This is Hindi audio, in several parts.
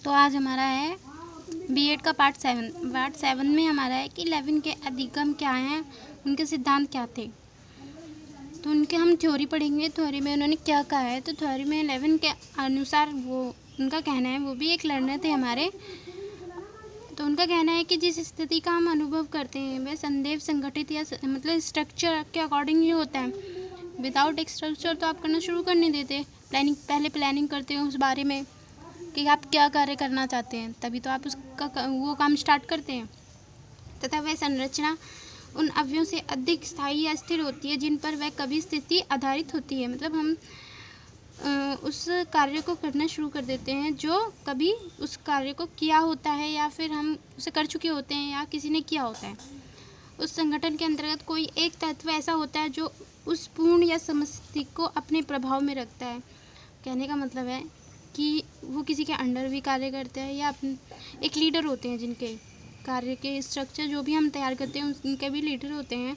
तो आज हमारा है बीएड का पार्ट 7 में हमारा है कि लेविन के अधिगम क्या हैं, उनके सिद्धांत क्या थे। तो उनके हम थ्योरी पढ़ेंगे। थ्योरी में उन्होंने क्या कहा है, तो थ्योरी में लेविन के अनुसार वो उनका कहना है, वो भी एक लर्नर थे हमारे। तो उनका कहना है कि जिस स्थिति का हम अनुभव करते हैं वह संदेह संगठित या मतलब स्ट्रक्चर के अकॉर्डिंग ही होता है। विदाउट एक स्ट्रक्चर तो आप करना शुरू कर नहीं देते। पहले प्लानिंग करते हो उस बारे में कि आप क्या कार्य करना चाहते हैं, तभी तो आप उसका वो काम स्टार्ट करते हैं। तथा वह संरचना उन अवयवों से अधिक स्थायी या स्थिर होती है जिन पर वह कभी स्थिति आधारित होती है। मतलब हम उस कार्य को करना शुरू कर देते हैं जो कभी उस कार्य को किया होता है या फिर हम उसे कर चुके होते हैं या किसी ने किया होता है। उस संगठन के अंतर्गत कोई एक तत्व ऐसा होता है जो उस पूर्ण या समष्टि को अपने प्रभाव में रखता है। कहने का मतलब है कि वो किसी के अंडर भी कार्य करते हैं या एक लीडर होते हैं जिनके कार्य के स्ट्रक्चर जो भी हम तैयार करते हैं उनके भी लीडर होते हैं।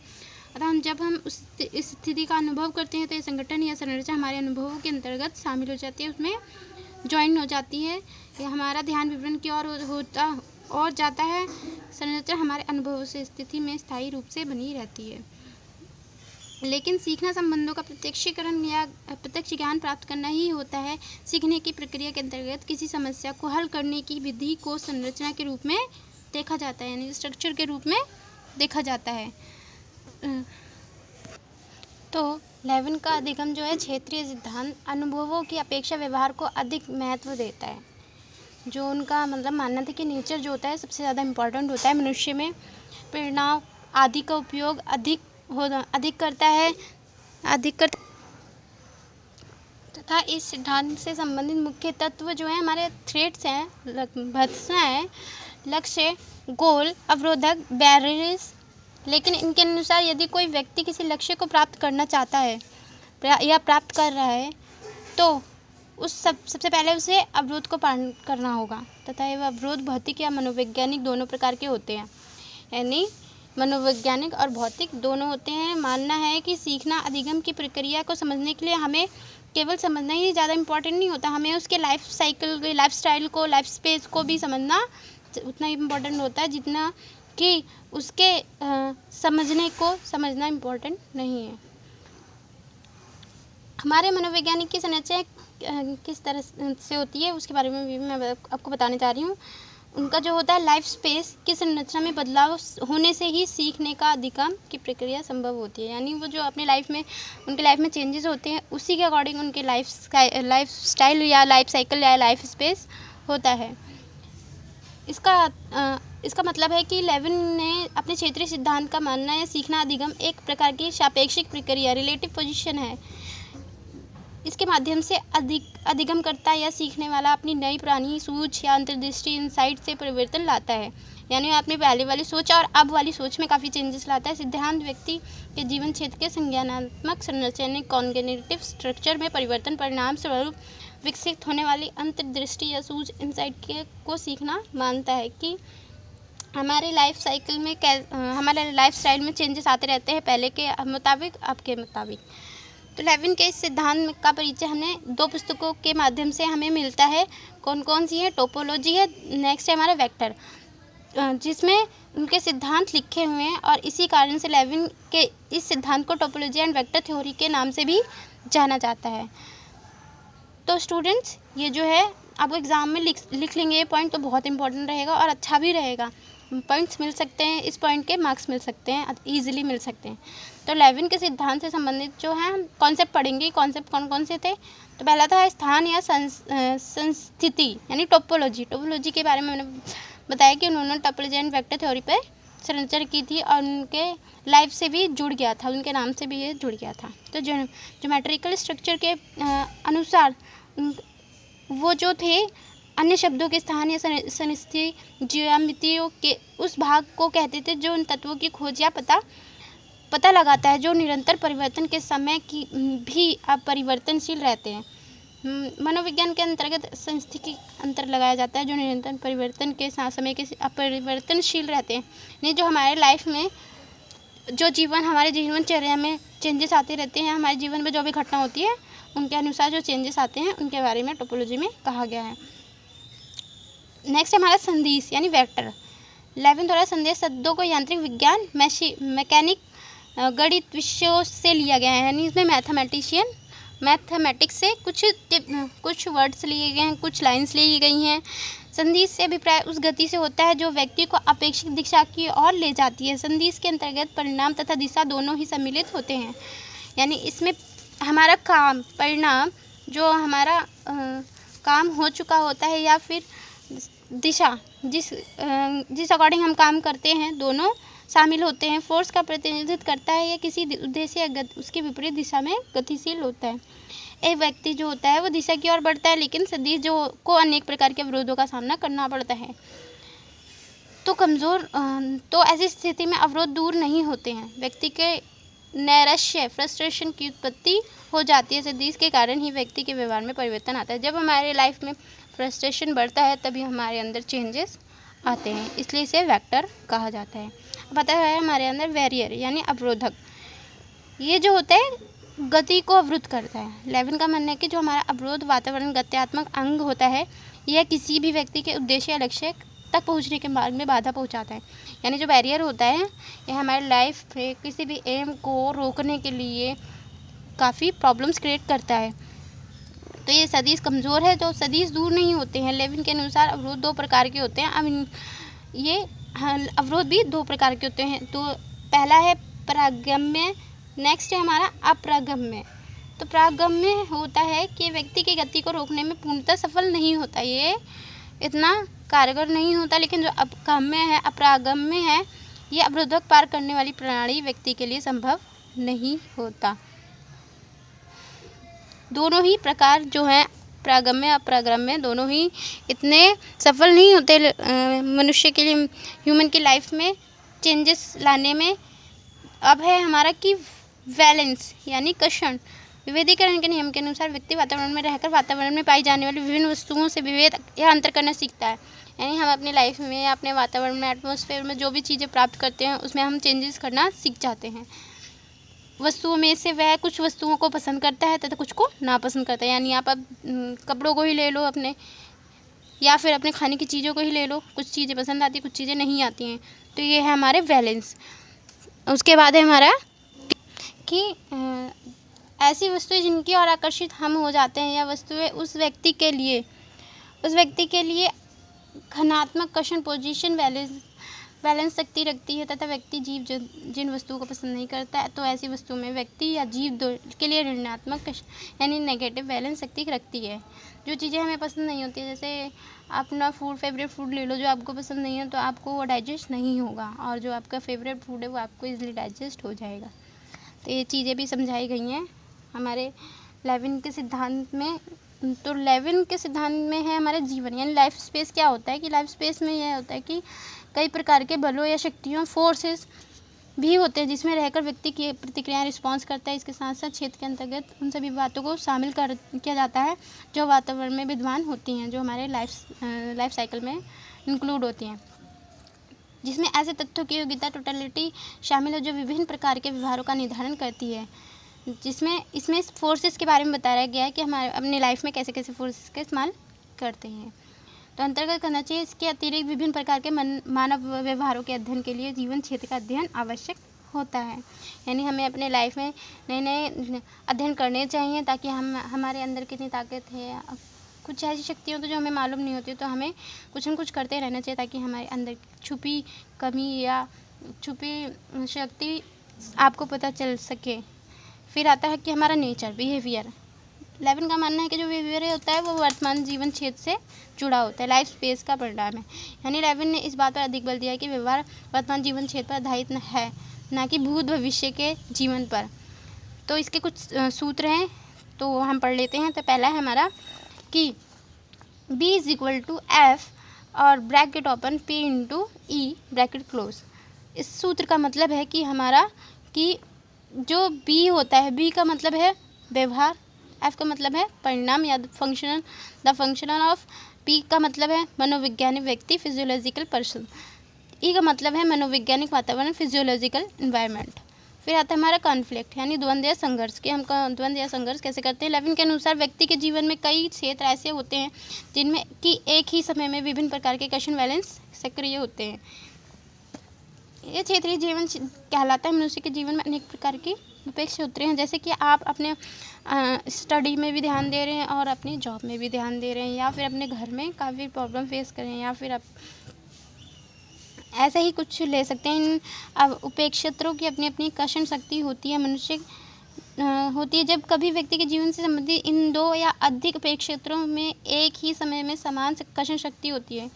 अतः जब हम उस स्थिति का अनुभव करते हैं तो ये संगठन या संरचना हमारे अनुभवों के अंतर्गत शामिल हो जाती है, उसमें ज्वाइन हो जाती है। या हमारा ध्यान विवरण की ओर होता और जाता है। संरचना हमारे अनुभवों से स्थिति में स्थायी रूप से बनी रहती है। लेकिन सीखना संबंधों का प्रत्यक्षीकरण या प्रत्यक्ष ज्ञान प्राप्त करना ही होता है। सीखने की प्रक्रिया के अंतर्गत किसी समस्या को हल करने की विधि को संरचना के रूप में देखा जाता है, यानी स्ट्रक्चर के रूप में देखा जाता है। तो लेविन का अधिगम जो है क्षेत्रीय सिद्धांत अनुभवों की अपेक्षा व्यवहार को अधिक महत्व देता है। जो उनका मतलब मानना था कि नेचर जो होता है सबसे ज़्यादा इम्पोर्टेंट होता है मनुष्य में। प्रेरणा आदि का उपयोग अधिक करता है तथा इस सिद्धांत से संबंधित मुख्य तत्व जो है हमारे थ्रेड्स हैं, भत्सना है, लक्ष्य, गोल, अवरोधक, बैरियर्स। लेकिन इनके अनुसार यदि कोई व्यक्ति किसी लक्ष्य को प्राप्त करना चाहता है या प्राप्त कर रहा है तो सबसे पहले उसे अवरोध को पार करना होगा। तथा यह अवरोध भौतिक या मनोवैज्ञानिक दोनों प्रकार के होते हैं, यानी मनोवैज्ञानिक और भौतिक दोनों होते हैं। मानना है कि सीखना अधिगम की प्रक्रिया को समझने के लिए हमें केवल समझना ही ज़्यादा इम्पोर्टेंट नहीं होता, हमें उसके लाइफ साइकिल, लाइफ स्टाइल को, लाइफ स्पेस को भी समझना उतना ही इम्पोर्टेंट होता है जितना कि उसके समझने को समझना इम्पोर्टेंट नहीं है। हमारे मनोवैज्ञानिक की संरचना किस तरह से होती है उसके बारे में भी मैं आपको बताने जा रही हूँ। उनका जो होता है लाइफ स्पेस की संरचना में बदलाव होने से ही सीखने का अधिगम की प्रक्रिया संभव होती है। यानी वो जो अपने लाइफ में उनके लाइफ में चेंजेस होते हैं उसी के अकॉर्डिंग उनके लाइफ स्टाइल या लाइफ साइकिल या लाइफ स्पेस होता है। इसका मतलब है कि लेविन ने अपने क्षेत्रीय सिद्धांत का मानना है सीखना अधिगम एक प्रकार की सापेक्षिक प्रक्रिया, रिलेटिव पोजीशन है। इसके माध्यम से अधिगम करता या सीखने वाला अपनी नई पुरानी सोच या अंतर्दृष्टि इंसाइट से परिवर्तन लाता है। यानी अपनी पहले वाली सोच और अब वाली सोच में काफ़ी चेंजेस लाता है। सिद्धांत व्यक्ति के जीवन क्षेत्र के संज्ञानात्मक संरचना कॉग्निटिव स्ट्रक्चर में परिवर्तन परिणाम स्वरूप विकसित होने वाली अंतर्दृष्टि या सूझ इंसाइट को सीखना मानता है कि हमारे लाइफ साइकिल में हमारे लाइफ स्टाइल में चेंजेस आते रहते हैं, पहले के मुताबिक अब के मुताबिक। तो लेविन के इस सिद्धांत का परिचय हमें 2 पुस्तकों के माध्यम से हमें मिलता है। कौन कौन सी है? टोपोलॉजी है, नेक्स्ट है हमारा वेक्टर, जिसमें उनके सिद्धांत लिखे हुए हैं। और इसी कारण से लेविन के इस सिद्धांत को टोपोलॉजी एंड वेक्टर थ्योरी के नाम से भी जाना जाता है। तो स्टूडेंट्स ये जो है आपको एग्ज़ाम में लिख लेंगे, ये पॉइंट तो बहुत इंपॉर्टेंट रहेगा और अच्छा भी रहेगा। पॉइंट्स मिल सकते हैं, इस पॉइंट के मार्क्स मिल सकते हैं, ईजिली मिल सकते हैं। तो लेविन के सिद्धांत से संबंधित जो है हम कॉन्सेप्ट पढ़ेंगे। कॉन्सेप्ट कौन कौन से थे? तो पहला था स्थान या संस्थिति, यानी टोपोलॉजी। टोपोलॉजी के बारे में मैंने बताया कि उन्होंने टोपोलॉजी एंड वेक्टर थ्योरी पर संरचना की थी और उनके लाइफ से भी जुड़ गया था, उनके नाम से भी ये जुड़ गया था। तो ज्योमेट्रिकल स्ट्रक्चर के अनुसार वो जो थे अन्य शब्दों के स्थान या संस्थिति ज्यामितियों के उस भाग को कहते थे जो उन तत्वों की खोज या पता लगाता है जो निरंतर परिवर्तन के समय की भी अपरिवर्तनशील रहते हैं। मनोविज्ञान के अंतर्गत संस्थिति अंतर लगाया जाता है जो निरंतर परिवर्तन के समय के अपरिवर्तनशील रहते हैं। नहीं, जो हमारे लाइफ में हमारे जीवनचर्या में चेंजेस आते रहते हैं, हमारे जीवन में जो भी घटना होती है उनके अनुसार जो चेंजेस आते हैं उनके बारे में टोपोलॉजी में कहा गया है। नेक्स्ट हमारा संदेश यानी वेक्टर। लेविन द्वारा संदेश शब्दों को यांत्रिक विज्ञान, मैकेनिक, गणित विषयों से लिया गया है। यानी इसमें मैथमेटिक्स से कुछ वर्ड्स लिए गए हैं, कुछ लाइंस ली गई हैं। संदेश से अभिप्राय उस गति से होता है जो व्यक्ति को अपेक्षित दिशा की ओर ले जाती है। संदेश के अंतर्गत परिणाम तथा दिशा दोनों ही सम्मिलित होते हैं। यानी इसमें हमारा काम, परिणाम, जो हमारा काम हो चुका होता है या फिर दिशा जिस अकॉर्डिंग हम काम करते हैं, दोनों शामिल होते हैं। फोर्स का प्रतिनिधित्व करता है या किसी उद्देश्य या उसके विपरीत दिशा में गतिशील होता है। एक व्यक्ति जो होता है वो दिशा की ओर बढ़ता है, लेकिन सदिश जो को अनेक प्रकार के अवरोधों का सामना करना पड़ता है। तो ऐसी स्थिति में अवरोध दूर नहीं होते हैं। व्यक्ति के नैराश्य, फ्रस्ट्रेशन की उत्पत्ति हो जाती है। सदिश के कारण ही व्यक्ति के व्यवहार में परिवर्तन आता है। जब हमारे लाइफ में फ्रस्ट्रेशन बढ़ता है तभी हमारे अंदर चेंजेस आते हैं, इसलिए इसे वेक्टर कहा जाता है। पता है हमारे अंदर बैरियर यानी अवरोधक, ये जो होता है गति को अवरुद्ध करता है। लेविन का मानना है कि जो हमारा अवरोध वातावरण गत्यात्मक अंग होता है, यह किसी भी व्यक्ति के उद्देश्य या लक्ष्य तक पहुंचने के मार्ग में बाधा पहुंचाता है। यानी जो बैरियर होता है यह हमारी लाइफ में किसी भी एम को रोकने के लिए काफ़ी प्रॉब्लम्स क्रिएट करता है। तो ये सदिश कमज़ोर है, तो सदिश दूर नहीं होते हैं। लेविन के अनुसार अवरोध दो प्रकार के होते हैं। ये अवरोध भी दो प्रकार के होते हैं। तो पहला है प्रागम्य, नेक्स्ट है हमारा अप्रागम्य। तो प्रागम्य होता है कि व्यक्ति की गति को रोकने में पूर्णतः सफल नहीं होता, ये इतना कारगर नहीं होता। लेकिन जो अप्रागम्य है, ये अवरोधक पार करने वाली प्रणाली व्यक्ति के लिए संभव नहीं होता। दोनों ही प्रकार जो हैं प्रागम्य अप्रागम्य, दोनों ही इतने सफल नहीं होते मनुष्य के लिए, ह्यूमन की लाइफ में चेंजेस लाने में। अब है हमारा कि वैलेंस यानी कषण। विभेदीकरण के नियम के अनुसार व्यक्ति वातावरण में रहकर वातावरण में पाई जाने वाली विभिन्न वस्तुओं से विभेद या अंतर करना सीखता है। यानी हम अपनी लाइफ में या अपने वातावरण में, एटमॉस्फेयर में जो भी चीज़ें प्राप्त करते हैं उसमें हम चेंजेस करना सीख जाते हैं। वस्तुओं में से वह कुछ वस्तुओं को पसंद करता है तथा कुछ को नापसंद करता है। यानी आप अब कपड़ों को ही ले लो अपने, या फिर अपने खाने की चीज़ों को ही ले लो, कुछ चीज़ें पसंद आती, कुछ चीज़ें नहीं आती हैं। तो ये है हमारे बैलेंस। उसके बाद है हमारा कि ऐसी वस्तुएं जिनकी ओर आकर्षित हम हो जाते हैं, या वस्तुएं उस व्यक्ति के लिए घनात्मक कषण पोजीशन बैलेंस शक्ति रखती है तथा व्यक्ति जीव जिन वस्तुओं को पसंद नहीं करता है, तो ऐसी वस्तु में व्यक्ति या जीव दो के लिए ऋणात्मक यानी नेगेटिव बैलेंस शक्ति रखती है। जो चीज़ें हमें पसंद नहीं होती है, जैसे अपना फेवरेट फूड ले लो, जो आपको पसंद नहीं है तो आपको वो डाइजेस्ट नहीं होगा, और जो आपका फेवरेट फूड है वो आपको ईजिली डाइजेस्ट हो जाएगा। तो ये चीज़ें भी समझाई गई हैं हमारे लेविन के सिद्धांत में। तो लेविन के सिद्धांत में है हमारा जीवन यानी लाइफ स्पेस। क्या होता है कि लाइफ स्पेस में यह होता है कि कई प्रकार के बलों या शक्तियों, फोर्सेस भी होते हैं जिसमें रहकर व्यक्ति की प्रतिक्रियाएं रिस्पॉन्स करता है। इसके साथ साथ क्षेत्र के अंतर्गत उन सभी बातों को शामिल किया जाता है जो वातावरण में विद्यमान होती हैं, जो हमारे लाइफ साइकिल में इंक्लूड होती हैं, जिसमें ऐसे तथ्यों की योग्यता, टोटलिटी शामिल है जो विभिन्न प्रकार के व्यवहारों का निर्धारण करती है। इसमें फोर्सेस के बारे में बताया गया है कि हमारे अपनी लाइफ में कैसे कैसे फोर्सेस का इस्तेमाल करते हैं। तो अंतर्गत करना चाहिए। इसके अतिरिक्त विभिन्न प्रकार के मानव व्यवहारों के अध्ययन के लिए जीवन क्षेत्र का अध्ययन आवश्यक होता है। यानी हमें अपने लाइफ में नए नए अध्ययन करने चाहिए ताकि हमारे अंदर कितनी ताकत है, कुछ ऐसी शक्तियाँ तो जो हमें मालूम नहीं होती, तो हमें कुछ न कुछ करते रहना चाहिए ताकि हमारे अंदर छुपी कमी या छुपी शक्ति आपको पता चल सके। फिर आता है कि हमारा नेचर, बिहेवियर। लेविन का मानना है कि जो बिहेवियर होता है वो वर्तमान जीवन क्षेत्र से जुड़ा होता है, लाइफ स्पेस का परिणाम है। यानी लेविन ने इस बात पर अधिक बल दिया है कि व्यवहार वर्तमान जीवन क्षेत्र पर आधारित है, ना कि भूत भविष्य के जीवन पर। तो इसके कुछ सूत्र हैं, तो हम पढ़ लेते हैं। तो पहला है हमारा कि B = F और bracket open P × E bracket close. इस सूत्र का मतलब है कि हमारा कि जो B होता है, B का मतलब है व्यवहार, F का मतलब है परिणाम या द फंक्शनल ऑफ, P का मतलब है मनोवैज्ञानिक व्यक्ति, फिजियोलॉजिकल पर्सन, E का मतलब है मनोवैज्ञानिक वातावरण, फिजियोलॉजिकल इन्वायरमेंट। फिर आता है हमारा कॉन्फ्लिक्ट यानी द्वंद्व या संघर्ष, कि हम द्वंद्व या संघर्ष कैसे करते हैं। लेविन के अनुसार व्यक्ति के जीवन में कई क्षेत्र ऐसे होते हैं जिनमें कि एक ही समय में विभिन्न प्रकार के क्वेश्चन बैलेंस सक्रिय होते हैं। ये क्षेत्रीय जीवन कहलाता है। मनुष्य के जीवन में अनेक प्रकार की अपेक्षा होते हैं, जैसे कि आप अपने स्टडी में भी ध्यान दे रहे हैं और अपनी जॉब में भी ध्यान दे रहे हैं, या फिर अपने घर में काफ़ी प्रॉब्लम फेस कर रहे हैं, या फिर आप ऐसे ही कुछ ले सकते हैं। इन उपेक्षत्रों की अपनी अपनी कषण शक्ति होती है। मनुष्य होती है जब कभी व्यक्ति के जीवन से संबंधित इन दो या अधिक उपेक्षत्रों में एक ही समय में समान कषण शक्ति होती है,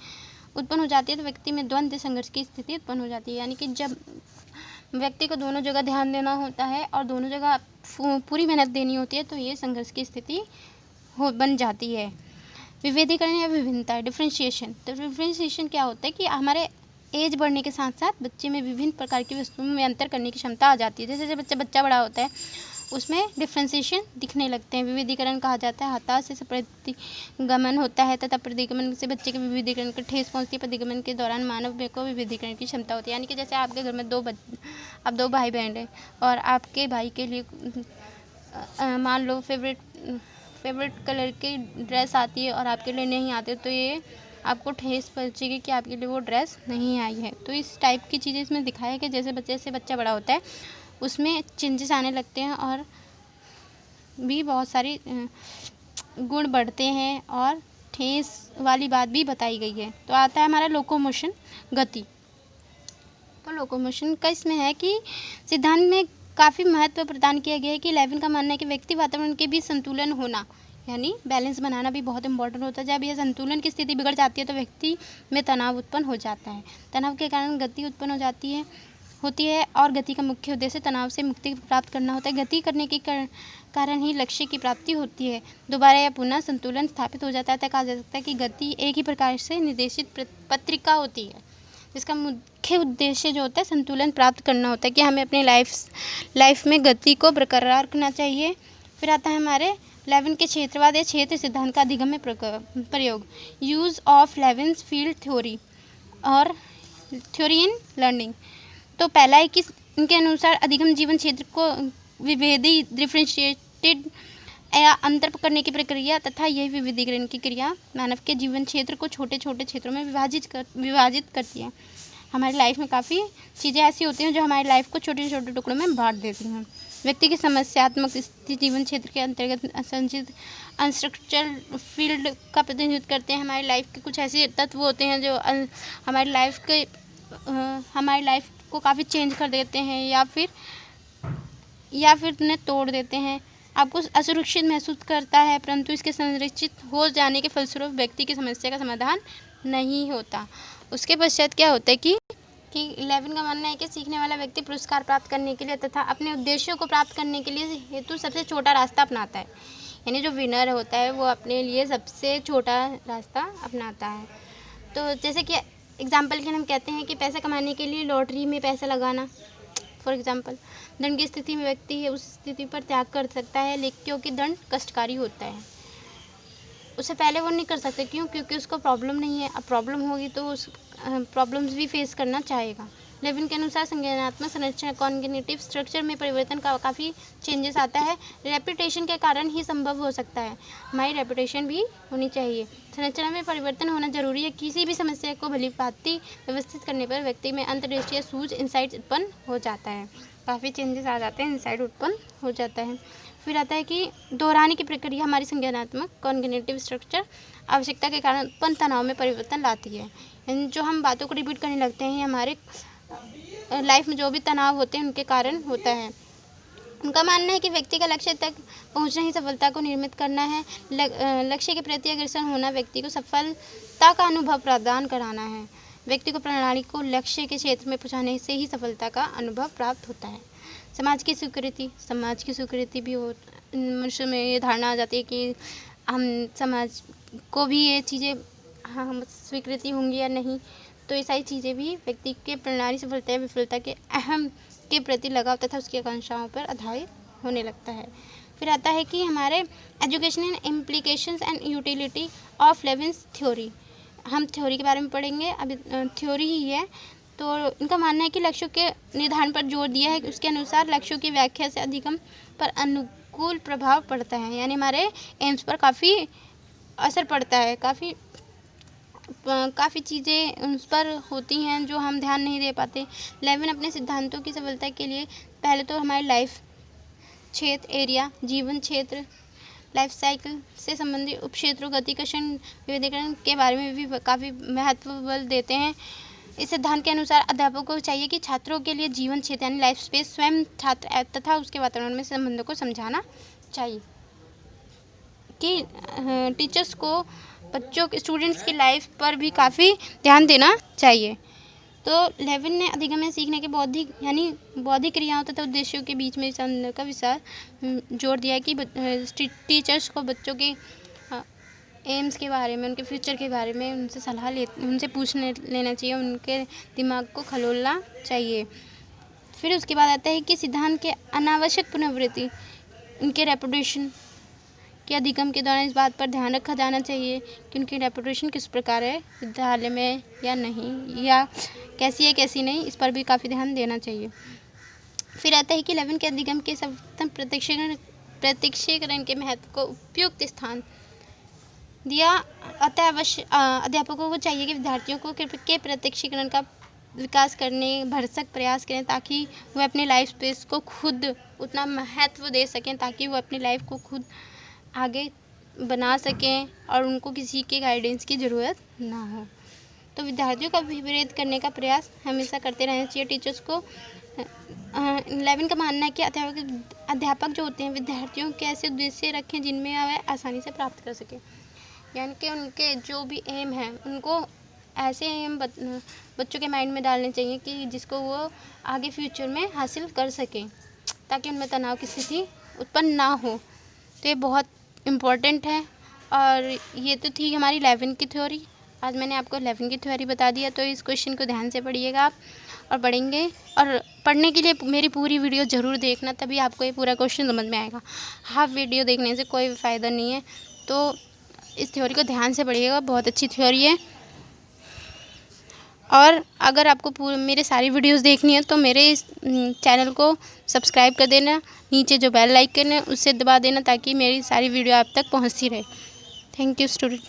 उत्पन्न हो जाती है, तो व्यक्ति में द्वंद्व संघर्ष की स्थिति उत्पन्न हो जाती है। यानी कि जब व्यक्ति को दोनों जगह ध्यान देना होता है और दोनों जगह पूरी मेहनत देनी होती है, तो ये संघर्ष की स्थिति बन जाती है। विभेदीकरण या विभिन्नता, डिफ्रेंशिएशन। तो डिफ्रेंशिएशन क्या होता है कि हमारे एज बढ़ने के साथ साथ बच्चे में विभिन्न प्रकार की वस्तुओं में अंतर करने की क्षमता आ जाती है। जैसे जैसे बच्चा बड़ा होता है उसमें डिफ्रेंशिएशन दिखने लगते हैं। विविधीकरण कहा जाता है। हताश से प्रतिगमन होता है तथा प्रतिगमन से बच्चे के विविधीकरण को ठेस पहुंचती है। प्रतिगमन के दौरान मानव में को विविधीकरण की क्षमता होती है। यानी कि जैसे आपके घर में अब दो भाई बहन हैं और आपके भाई के लिए मान लो फेवरेट कलर की ड्रेस आती है और आपके लिए नहीं आती, तो ये आपको ठेस पहुंचेगी कि आपके लिए वो ड्रेस नहीं आई है। तो इस टाइप की चीज़ें इसमें दिखाया कि जैसे बच्चा बड़ा होता है उसमें चेंजेस आने लगते हैं और भी बहुत सारी गुण बढ़ते हैं और ठेस वाली बात भी बताई गई है। तो आता है हमारा लोकोमोशन, गति। तो लोकोमोशन का इसमें है कि सिद्धांत में काफ़ी महत्व प्रदान किया गया है कि लेविन का मानना है कि व्यक्ति वातावरण के बीच संतुलन होना यानी बैलेंस बनाना भी बहुत इंपॉर्टेंट होता है। जब यह संतुलन की स्थिति बिगड़ जाती है तो व्यक्ति में तनाव उत्पन्न हो जाता है। तनाव के कारण गति उत्पन्न होती है और गति का मुख्य उद्देश्य तनाव से मुक्ति प्राप्त करना होता है। गति करने के कारण ही लक्ष्य की प्राप्ति होती है। दोबारा या पुनः संतुलन स्थापित हो जाता है। कहा जा सकता है कि गति एक ही प्रकार से निर्देशित पत्रिका होती है जिसका मुख्य उद्देश्य जो होता है संतुलन प्राप्त करना होता है, कि हमें अपनी लाइफ में गति को बरकरार रखना चाहिए। फिर आता है हमारे लेविन के क्षेत्रवाद या क्षेत्र सिद्धांत का अधिगम में प्रयोग, यूज़ ऑफ लेविन्स फील्ड थ्योरी और थ्योरी इन लर्निंग। तो पहला है कि इनके अनुसार अधिगम जीवन क्षेत्र को विभेदी डिफ्रेंशिएटेड या अंतर करने की प्रक्रिया तथा यही विविधीकरण की क्रिया मानव के जीवन क्षेत्र को छोटे छोटे क्षेत्रों में विभाजित करती है। हमारी लाइफ में काफ़ी चीज़ें ऐसी होती हैं जो हमारी लाइफ को छोटे छोटे टुकड़ों में बांट देती हैं। व्यक्ति की समस्यात्मक स्थिति जीवन क्षेत्र के अंतर्गत संचित अनस्ट्रक्चर्ड फील्ड का प्रतिनिधित्व करते हैं। हमारी लाइफ के कुछ ऐसे तत्व होते हैं जो हमारी लाइफ को काफ़ी चेंज कर देते हैं या फिर उन्हें तोड़ देते हैं। आपको असुरक्षित महसूस करता है, परंतु इसके संरक्षित हो जाने के फलस्वरूप व्यक्ति की समस्या का समाधान नहीं होता। उसके पश्चात क्या होता है कि लेविन का मानना है कि सीखने वाला व्यक्ति पुरस्कार प्राप्त करने के लिए तथा अपने उद्देश्यों को प्राप्त करने के लिए हेतु सबसे छोटा रास्ता अपनाता है। यानी जो विनर होता है वो अपने लिए सबसे छोटा रास्ता अपनाता है। तो जैसे कि एग्जाम्पल के लिए हम कहते हैं कि पैसा कमाने के लिए लॉटरी में पैसा लगाना, फॉर एग्जाम्पल। दंड की स्थिति में व्यक्ति है उस स्थिति पर त्याग कर सकता है, लेकिन क्योंकि दंड कष्टकारी होता है उससे पहले वो नहीं कर सकते। क्योंकि उसको प्रॉब्लम नहीं है। अब प्रॉब्लम होगी तो उस प्रॉब्लम्स भी फेस करना चाहेगा। लेविन के अनुसार संज्ञानात्मक संरचना कॉग्निटिव स्ट्रक्चर में परिवर्तन का काफ़ी चेंजेस आता है। रेपुटेशन के कारण ही संभव हो सकता है। हमारी रेपुटेशन भी होनी चाहिए। संरचना में परिवर्तन होना जरूरी है। किसी भी समस्या को भली भांति व्यवस्थित करने पर व्यक्ति में अंतर्दृष्टि या सूझ इंसाइट उत्पन्न हो जाता है। काफ़ी चेंजेस आ जाते हैं, इंसाइट उत्पन्न हो जाता है। फिर आता है कि दोहराने की प्रक्रिया हमारी संज्ञानात्मक कॉग्निटिव स्ट्रक्चर आवश्यकता के कारण उत्पन्न तनाव में परिवर्तन लाती है। जो हम बातों को रिपीट करने लगते हैं हमारे लाइफ में जो भी तनाव होते हैं उनके कारण होता है। उनका मानना है कि व्यक्ति का लक्ष्य तक पहुंचना ही सफलता को निर्मित करना है। लक्ष्य के प्रति अग्रसर होना व्यक्ति को सफलता का अनुभव प्रदान कराना है। व्यक्ति को प्रणाली को लक्ष्य के क्षेत्र में पहुंचाने से ही सफलता का अनुभव प्राप्त होता है। समाज की स्वीकृति भी हो, मनुष्य में ये धारणा आ जाती है कि हम समाज को भी ये चीज़ें हम स्वीकृति होंगी या नहीं। तो ये सारी चीज़ें भी व्यक्ति के प्रणाली सफलता या विफलता के अहम के प्रति लगाव तथा उसकी आकांक्षाओं पर आधारित होने लगता है। फिर आता है कि हमारे educational implications and utility of Lewin's theory. हम थ्योरी के बारे में पढ़ेंगे, अभी थ्योरी ही है। तो इनका मानना है कि लक्ष्यों के निर्धारण पर जोर दिया है। उसके अनुसार लक्ष्यों की व्याख्या से अधिगम पर अनुकूल प्रभाव पड़ता है, यानी हमारे एम्स पर काफ़ी असर पड़ता है। काफ़ी चीज़ें उस पर होती हैं जो हम ध्यान नहीं दे पाते। 11 अपने सिद्धांतों की सफलता के लिए पहले तो हमारे लाइफ क्षेत्र एरिया, जीवन क्षेत्र, लाइफ साइकिल से संबंधित उपक्षेत्रों, गतिकशन, विविधीकरण के बारे में भी काफ़ी महत्व बल देते हैं। इस सिद्धांत के अनुसार अध्यापकों को चाहिए कि छात्रों के लिए जीवन क्षेत्र यानी लाइफ स्पेस स्वयं छात्र तथा उसके वातावरण में संबंधों को समझाना चाहिए। कि टीचर्स को बच्चों के स्टूडेंट्स की लाइफ पर भी काफ़ी ध्यान देना चाहिए। तो 11 ने अधिगम में सीखने के बौद्धिक क्रियाओं तथा उद्देश्यों के बीच में संबंध का विचार जोर दिया है कि टीचर्स को बच्चों के एम्स के बारे में, उनके फ्यूचर के बारे में उनसे सलाह उनसे लेना चाहिए, उनके दिमाग को खलोलना चाहिए। फिर उसके बाद आता है कि सिद्धांत के अनावश्यक पुनरावृत्ति, उनके रेपुटेशन के अधिगम के दौरान इस बात पर ध्यान रखा जाना चाहिए कि उनकी रेपुटेशन किस प्रकार है विद्यालय में या नहीं, या कैसी है कैसी नहीं, इस पर भी काफ़ी ध्यान देना चाहिए। फिर आता है कि 11 के अधिगम के सर्वोत्तम प्रत्यक्षीकरण के महत्व को उपयुक्त स्थान दिया। अतः अध्यापकों को चाहिए कि विद्यार्थियों को के प्रत्यक्षीकरण का विकास करने भरसक प्रयास करें ताकि वह अपने लाइफ स्पेस को खुद उतना महत्व दे सकें, ताकि वो अपनी लाइफ को खुद आगे बना सकें और उनको किसी के गाइडेंस की ज़रूरत ना हो। तो विद्यार्थियों का विपरीत करने का प्रयास हमेशा करते रहना चाहिए टीचर्स को। 11 का मानना है कि अध्यापक जो होते हैं विद्यार्थियों के ऐसे उद्देश्य रखें जिनमें वह आसानी से प्राप्त कर सकें, यानी कि उनके जो भी एम हैं उनको ऐसे एम बच्चों के माइंड में डालने चाहिए कि जिसको वो आगे फ्यूचर में हासिल कर सकें, ताकि उनमें तनाव की स्थिति उत्पन्न ना हो। तो ये बहुत इम्पॉर्टेंट है। और ये तो थी हमारी 11 की थ्योरी। आज मैंने आपको 11 की थ्योरी बता दिया, तो इस क्वेश्चन को ध्यान से पढ़िएगा आप, और पढ़ेंगे और पढ़ने के लिए मेरी पूरी वीडियो ज़रूर देखना, तभी आपको ये पूरा क्वेश्चन समझ में आएगा। हाफ वीडियो देखने से कोई फ़ायदा नहीं है। तो इस थ्योरी को ध्यान से पढ़िएगा, बहुत अच्छी थ्योरी है। और अगर आपको मेरे सारी वीडियोस देखनी है तो मेरे इस चैनल को सब्सक्राइब कर देना, नीचे जो बेल आइकन है उससे दबा देना ताकि मेरी सारी वीडियो आप तक पहुंचती रहे। Thank you student.